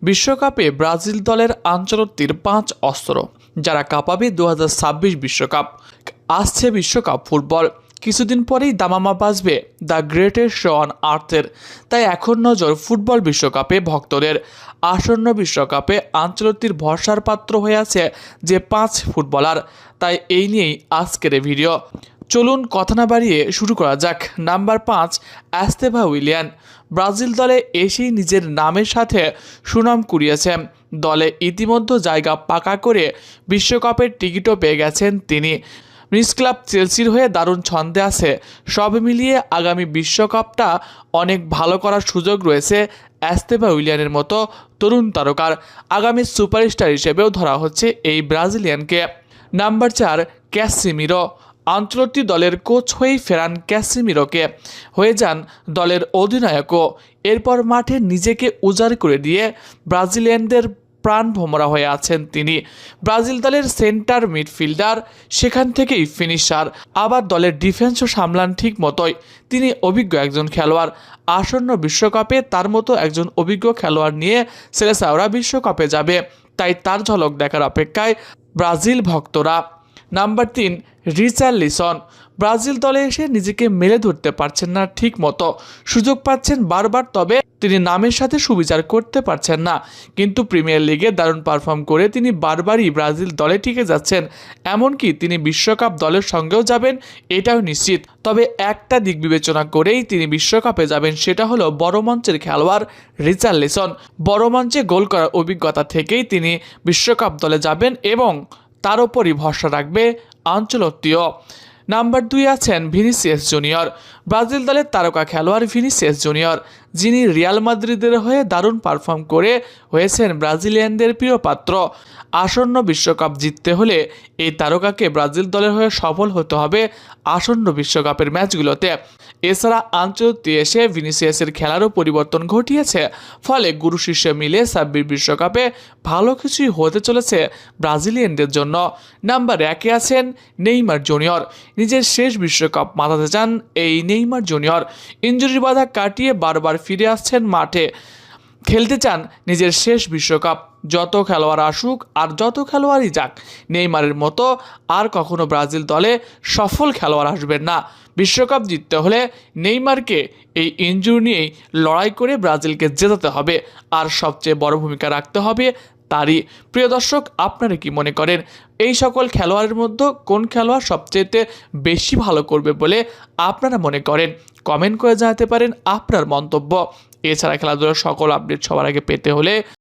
বিশ্বকাপে ব্রাজিল দলের আঞ্চলিক 5 অস্ত্র যারা কাঁপাবে 2026 বিশ্বকাপ। আসছে বিশ্বকাপ ফুটবল, কিছুদিন পরেই দামামা বাজবে দ্য গ্রেটেস্ট শো অন আর্থের। তাই এখন নজর ফুটবল বিশ্বকাপে ভক্তদের। আসন্ন বিশ্বকাপে আঞ্চলিক ভরসার পাত্র হয়ে আছে যে 5 ফুটবলার, তাই এই নিয়েই আজকের এই ভিডিও। চলুন কথা না বাড়িয়ে শুরু করা যাক। Number 5, Estevao Willian. ব্রাজিল দলে এসেই নিজের নামের সাথে সুনাম কুড়িয়েছেন। দলে ইতিমধ্যে জায়গা পাকা করে বিশ্বকাপের টিকিটও পেয়ে গেছেন তিনি। মিস ক্লাব চেলসির হয়ে দারুণ ছন্দে আছে। সব মিলিয়ে আগামী বিশ্বকাপটা অনেক ভালো করার সুযোগ রয়েছে এস্তেভাও উইলিয়ানের মতো তরুণ তারকার। আগামী সুপারস্টার হিসেবেও ধরা হচ্ছে এই ব্রাজিলিয়ানকে। Number 4, Casemiro. আঞ্চলিক দলের কোচ হয়েই ফেরান ক্যাসিমিরোকে, হয়ে যান দলের অধিনায়কও। এরপর মাঠে নিজেকে উজাড় করে দিয়ে ব্রাজিলিয়ানদের প্রাণ ভোমরা হয়ে আছেন তিনি। ব্রাজিল দলের সেন্টার মিডফিল্ডার, সেখান থেকেই ফিনিশার, আবার দলের ডিফেন্সও সামলান ঠিক মতোই। তিনি অভিজ্ঞ একজন খেলোয়াড়। আসন্ন বিশ্বকাপে তার মতো একজন অভিজ্ঞ খেলোয়াড় নিয়ে সেলেসাওরা বিশ্বকাপে যাবে, তাই তার ঝলক দেখার অপেক্ষায় ব্রাজিল ভক্তরা। Number 3, Richarlison. ব্রাজিল দলে এসে নিজেকে মেলে ধরতে পারছেন না ঠিক মতো। সুযোগ পাচ্ছেন বারবার, তবে তিনি নামের সাথে সুবিচার করতে পারছেন না। কিন্তু প্রিমিয়ার লিগে দারুণ পারফর্ম করে তিনি বারবারই ব্রাজিল দলে টিকে যাচ্ছেন। এমনকি তিনি বিশ্বকাপ দলের সঙ্গেও যাবেন, এটাও নিশ্চিত। তবে একটা দিক বিবেচনা করেই তিনি বিশ্বকাপে যাবেন, সেটা হলো বড় মঞ্চের খেলোয়াড় রিচার্লিসন। বড় মঞ্চে গোল করার অভিজ্ঞতা থেকেই তিনি বিশ্বকাপ দলে যাবেন এবং তার ওপরই ভরসা রাখবে আঞ্চলত্তীয়। নাম্বার 2 আছেন ভিনিসিয়াস জুনিয়র। ব্রাজিল দলের তারকা খেলোয়াড় ভিনিসিয়াস জুনিয়র, যিনি রিয়াল মাদ্রিদের হয়ে দারুণ পারফর্ম করে হয়েছেন ব্রাজিলিয়ানদের প্রিয় পাত্র। আসন্ন বিশ্বকাপ জিততে হলে এই তারকাকে ব্রাজিল দলের হয়ে সফল হতে হবে আসন্ন বিশ্বকাপের ম্যাচগুলোতে। এছাড়া আঞ্চলিক এসে ভিনিসিয়াসের খেলারও পরিবর্তন ঘটিয়েছে, ফলে গুরু শিষ্য মিলে 26 বিশ্বকাপে ভালো কিছুই হতে চলেছে ব্রাজিলিয়ানদের জন্য। নাম্বার 1 আছেন নেইমার জুনিয়র। নিজের শেষ বিশ্বকাপ মাতাতে চান এই নেইমার জুনিয়র। ইনজুরির বাধা কাটিয়ে বারবার ফিরে আসছেন মাঠে, খেলতে চান নিজের শেষ বিশ্বকাপ। যত খেলোয়াড় আসুক আর যত খেলোয়াড়ই যাক, নেইমারের মতো আর কখনো ব্রাজিল দলে সফল খেলোয়াড় আসবেন না। বিশ্বকাপ জিততে হলে নেইমারকে এই ইনজুরি নিয়েই লড়াই করে ব্রাজিলকে জেতাতে হবে, আর সবচেয়ে বড় ভূমিকা রাখতে হবে তারই। প্রিয় দর্শক, আপনারা কি মনে করেন এই সকল খেলোয়াড়ের মধ্যে কোন খেলোয়াড় সবচেয়ে বেশি ভালো করবে বলে আপনারা মনে করেন? কমেন্ট করে জানাতে পারেন আপনার মন্তব্য। এছাড়া খেলাধুলার সকল আপডেট সবার আগে পেতে হলে